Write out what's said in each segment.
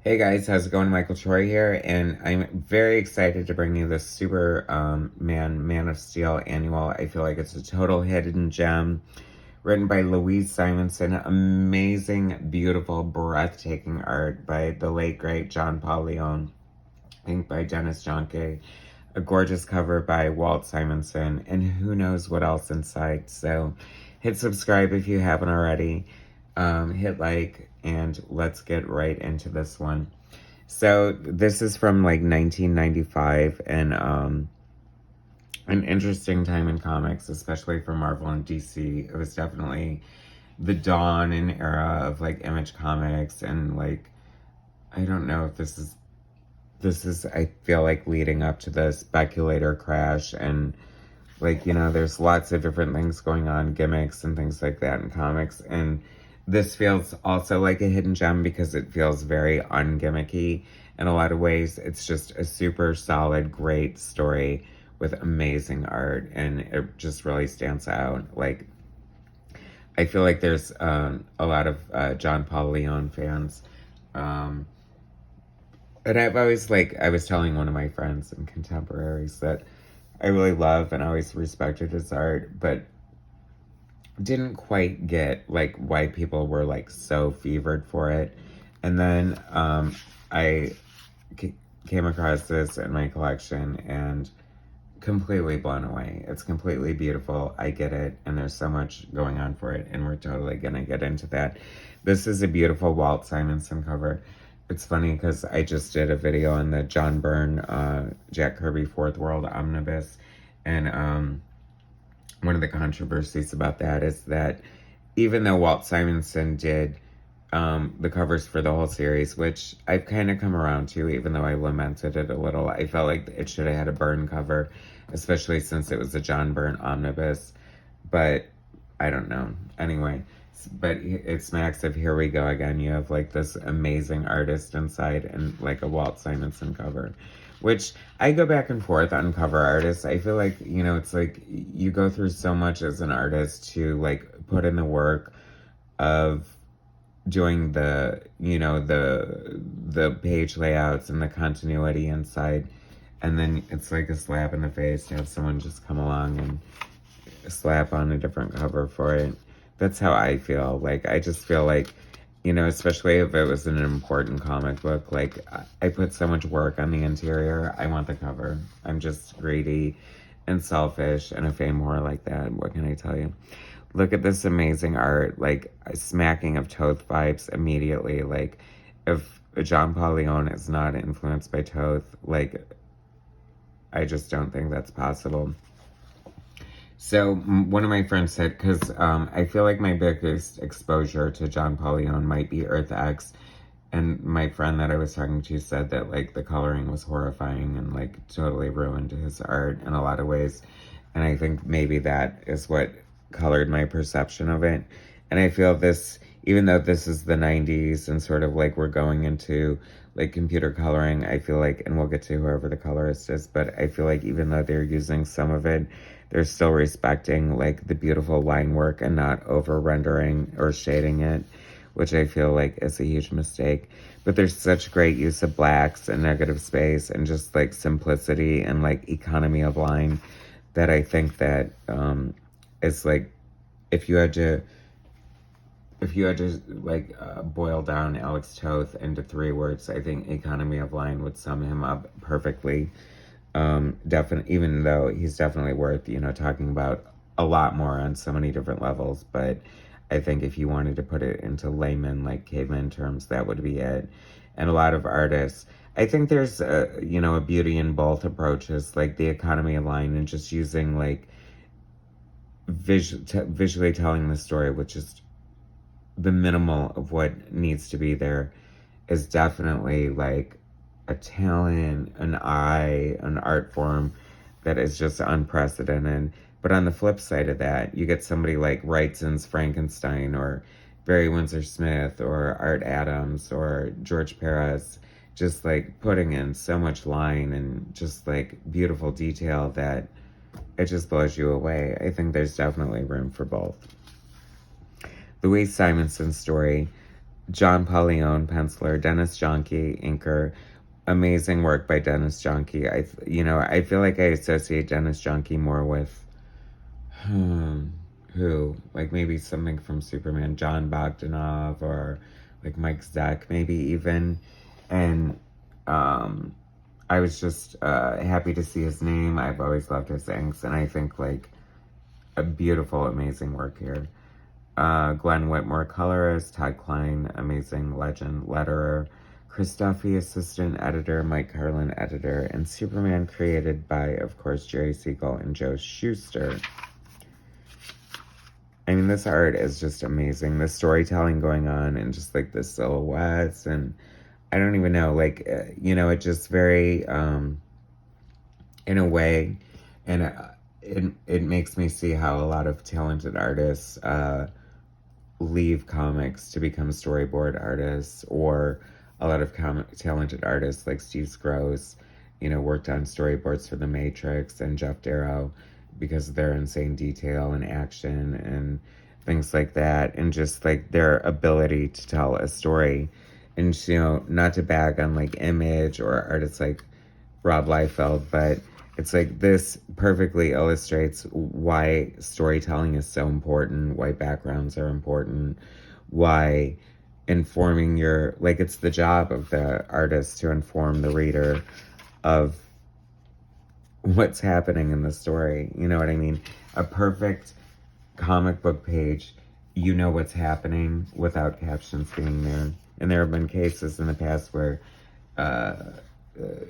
Hey guys, how's it going? Michael Troy here, and I'm very excited to bring you this Man of Steel annual. I feel like it's a total hidden gem, written by Louise Simonson. Amazing, beautiful, breathtaking art by the late great John Paul Leon. Ink by Dennis Johnke. A gorgeous cover by Walt Simonson, and who knows what else inside. So, hit subscribe if you haven't already. Hit like, and let's get right into this one. So this is from like 1995, and an interesting time in comics, especially for Marvel and DC. It was definitely the dawn and era of like Image Comics, and like I don't know if this is I feel like leading up to the speculator crash, and like, there's lots of different things going on, gimmicks and things like that in comics. And this feels also like a hidden gem because it feels very ungimmicky in a lot of ways. It's just a super solid, great story with amazing art, and it just really stands out. Like, I feel like there's a lot of John Paul Leon fans. And I've always, like, I was telling one of my friends and contemporaries that I really love and always respected his art, but didn't quite get like why people were like so fevered for it. And then I came across this in my collection and completely blown away. It's completely beautiful. I get it, and there's so much going on for it, and we're totally gonna get into that. This is a beautiful Walt Simonson cover. It's funny because I just did a video on the John Byrne, Jack Kirby Fourth World Omnibus, and one of the controversies about that is that even though Walt Simonson did the covers for the whole series, which I've kind of come around to, even though I lamented it a little, I felt like it should have had a Byrne cover, especially since it was a John Byrne omnibus. But I don't know. Anyway, but it smacks of Here We Go Again. You have like this amazing artist inside and like a Walt Simonson cover, which I go back and forth on cover artists. I feel like, it's like you go through so much as an artist to like put in the work of doing the page layouts and the continuity inside, and then it's like a slap in the face to have someone just come along and slap on a different cover for it. That's how I feel. Like, I just feel like, especially if it was an important comic book, like, I put so much work on the interior, I want the cover. I'm just greedy and selfish and a fame whore like that. What can I tell you? Look at this amazing art, like, a smacking of Toth vibes immediately. Like, if John Paul Leon is not influenced by Toth, like, I just don't think that's possible. So one of my friends said, because I feel like my biggest exposure to John Paul Leon might be Earth X, and my friend that I was talking to said that like the coloring was horrifying and like totally ruined his art in a lot of ways, and I think maybe that is what colored my perception of it. And I feel this, even though this is the 90s and sort of like we're going into like computer coloring, I feel like, and we'll get to whoever the colorist is, but I feel like even though they're using some of it, they're still respecting like the beautiful line work and not over rendering or shading it, which I feel like is a huge mistake. But there's such great use of blacks and negative space and just like simplicity and like economy of line that I think that it's like if you had to like boil down Alex Toth into 3 words, I think economy of line would sum him up perfectly. Definitely, even though he's definitely worth, talking about a lot more on so many different levels. But I think if you wanted to put it into layman, like caveman terms, that would be it. And a lot of artists, I think there's a beauty in both approaches, like the economy of line and just using like visually telling the story, which is the minimal of what needs to be there, is definitely like a talent, an eye, an art form that is just unprecedented. But on the flip side of that, you get somebody like Wrightson's Frankenstein, or Barry Windsor Smith, or Art Adams, or George Perez, just like putting in so much line and just like beautiful detail that it just blows you away. I think there's definitely room for both. Louise Simonson's story, John Paulione, penciler, Dennis Jonke, inker. Amazing work by Dennis Jonke. I feel like I associate Dennis Jonke more with who, like maybe something from Superman, John Bogdanov, or like Mike Zeck, maybe even. And I was just happy to see his name. I've always loved his inks, and I think like a beautiful, amazing work here. Glenn Whitmore, colorist, Todd Klein, amazing legend, letterer, Chris Duffy, assistant editor, Mike Carlin, editor, and Superman created by, of course, Jerry Siegel and Joe Shuster. I mean, this art is just amazing. The storytelling going on and just like the silhouettes, and I don't even know, like, it just very, in a way, and it makes me see how a lot of talented artists, leave comics to become storyboard artists, or a lot of talented artists like Steve Scrose, worked on storyboards for The Matrix, and Jeff Darrow, because of their insane detail and action and things like that, and just like their ability to tell a story. And not to bag on like Image or artists like Rob Liefeld, but it's like this perfectly illustrates why storytelling is so important, why backgrounds are important, why informing it's the job of the artist to inform the reader of what's happening in the story. You know what I mean? A perfect comic book page, you know what's happening without captions being there. And there have been cases in the past where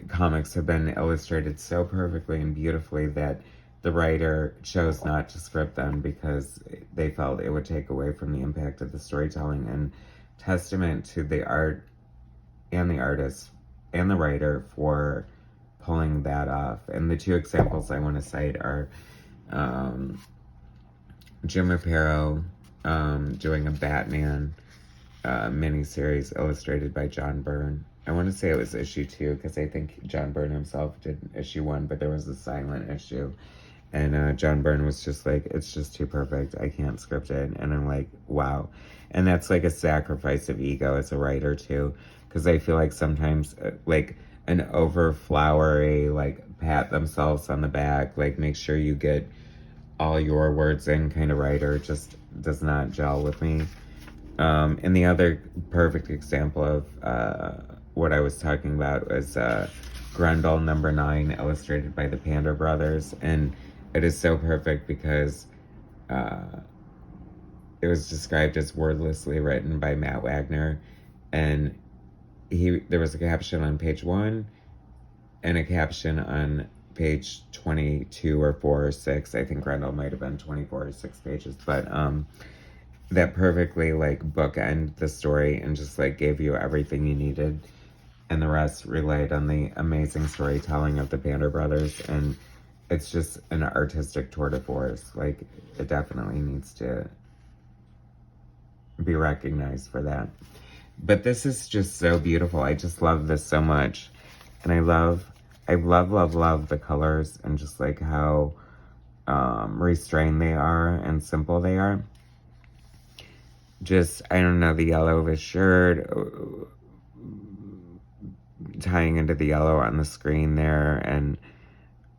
comics have been illustrated so perfectly and beautifully that the writer chose not to script them because they felt it would take away from the impact of the storytelling. And testament to the art and the artist and the writer for pulling that off. And the two examples I want to cite are Jim Aparo doing a Batman miniseries illustrated by John Byrne. I want to say it was issue 2 because I think John Byrne himself did issue 1, but there was a silent issue. And John Byrne was just like, it's just too perfect. I can't script it. And I'm like, wow. And that's like a sacrifice of ego as a writer too. Because I feel like sometimes like an over flowery, like pat themselves on the back, like make sure you get all your words in kind of writer just does not gel with me. And the other perfect example of what I was talking about was Grendel #9, illustrated by the Panda Brothers. And it is so perfect because it was described as wordlessly written by Matt Wagner. And there was a caption on page 1 and a caption on page 22 or 4 or 6. I think Grendel might have been 24 or 6 pages. But that perfectly like bookend the story and just like gave you everything you needed, and the rest relied on the amazing storytelling of the Panda Brothers. And it's just an artistic tour de force. Like, it definitely needs to be recognized for that. But this is just so beautiful. I just love this so much. And I love the colors and just like how restrained they are and simple they are. Just, I don't know, the yellow of his shirt, tying into the yellow on the screen there, and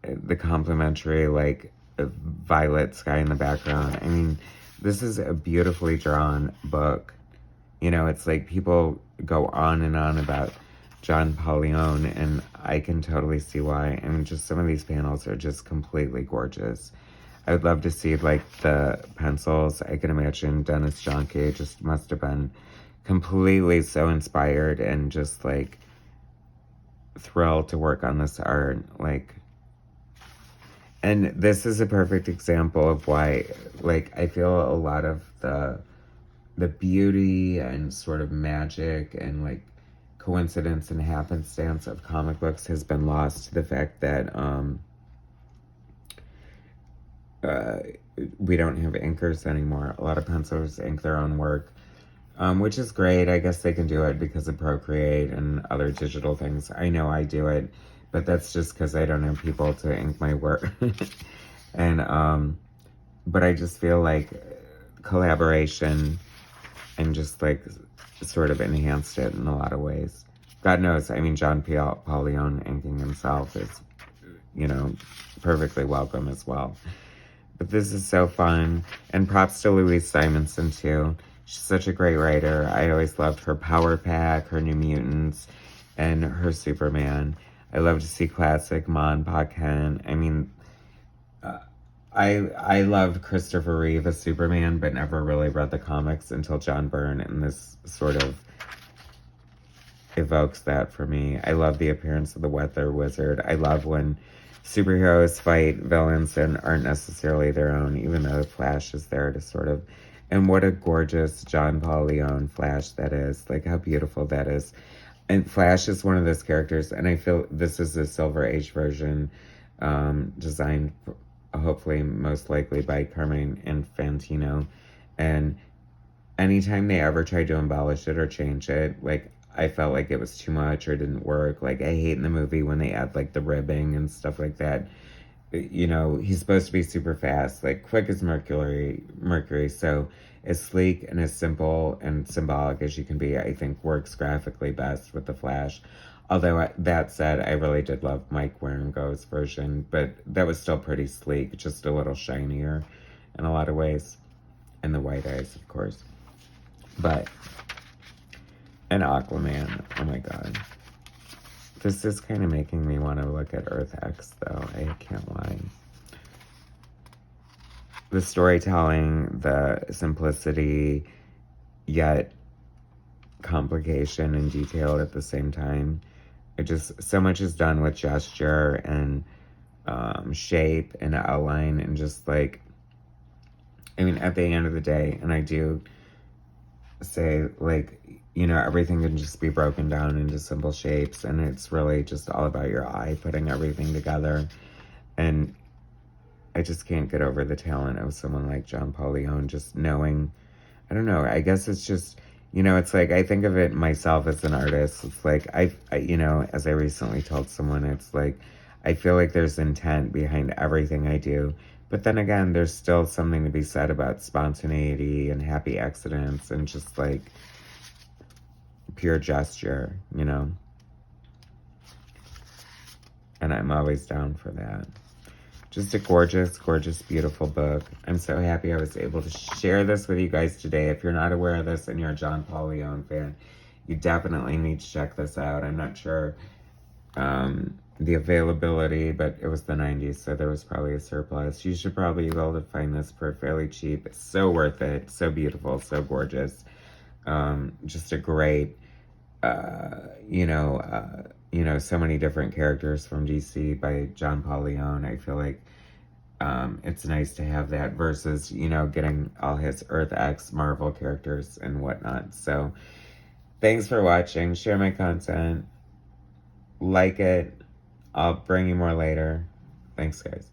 the complimentary, like, violet sky in the background. I mean, this is a beautifully drawn book. It's like people go on and on about John Paulione, and I can totally see why. I mean, just some of these panels are just completely gorgeous. I would love to see, like, the pencils. I can imagine Dennis Jonke just must have been completely so inspired and just, like, thrilled to work on this art. Like, and this is a perfect example of why, like, I feel a lot of the beauty and sort of magic and, like, coincidence and happenstance of comic books has been lost to the fact that, we don't have inkers anymore. A lot of pencilers ink their own work, which is great. I guess they can do it because of Procreate and other digital things. I know I do it, but that's just because I don't have people to ink my work. And, but I just feel like collaboration and just like sort of enhanced it in a lot of ways. God knows, I mean, John Paul Leon inking himself is, you know, perfectly welcome as well. But this is so fun. And props to Louise Simonson, too. She's such a great writer. I always loved her Power Pack, her New Mutants, and her Superman. I love to see classic Mon Paquin. I mean, I loved Christopher Reeve as Superman, but never really read the comics until John Byrne, and this sort of evokes that for me. I love the appearance of the Weather Wizard. I love when superheroes fight villains and aren't necessarily their own, even though Flash is there to sort of... And what a gorgeous John Paul Leon Flash that is. Like, how beautiful that is. And Flash is one of those characters, and I feel this is a Silver Age version, designed, hopefully, most likely by Carmine Infantino. And anytime they ever tried to embellish it or change it, like, I felt like it was too much or didn't work. Like, I hate in the movie when they add, like, the ribbing and stuff like that. You know, he's supposed to be super fast, like, quick as Mercury, so as sleek and as simple and symbolic as you can be, I think works graphically best with the Flash. Although, that said, I really did love Mike Wieringo's version, but that was still pretty sleek, just a little shinier in a lot of ways. And the white eyes, of course. But... And Aquaman, oh my god. This is kind of making me want to look at Earth X, though. I can't lie. The storytelling, the simplicity, yet complication and detail at the same time. It just, so much is done with gesture and shape and outline and just like, I mean, at the end of the day, and I do say, like, you know, everything can just be broken down into simple shapes, and it's really just all about your eye putting everything together. And I just can't get over the talent of someone like John Paul Leon, just knowing, I don't know, I guess it's just, you know, it's like, I think of it myself as an artist. It's like, I you know, as I recently told someone, it's like, I feel like there's intent behind everything I do. But then again, there's still something to be said about spontaneity and happy accidents and just like pure gesture, you know? And I'm always down for that. Just a gorgeous, gorgeous, beautiful book. I'm so happy I was able to share this with you guys today. If you're not aware of this and you're a John Paul Leon fan, you definitely need to check this out. I'm not sure the availability, but it was the 90s, so there was probably a surplus. You should probably be able to find this for fairly cheap. It's so worth it. So beautiful, so gorgeous. Just a great, you know, so many different characters from DC by John Paul Leon. I feel like it's nice to have that versus, you know, getting all his Earth X Marvel characters and whatnot. So thanks for watching. Share my content. Like it. I'll bring you more later. Thanks, guys.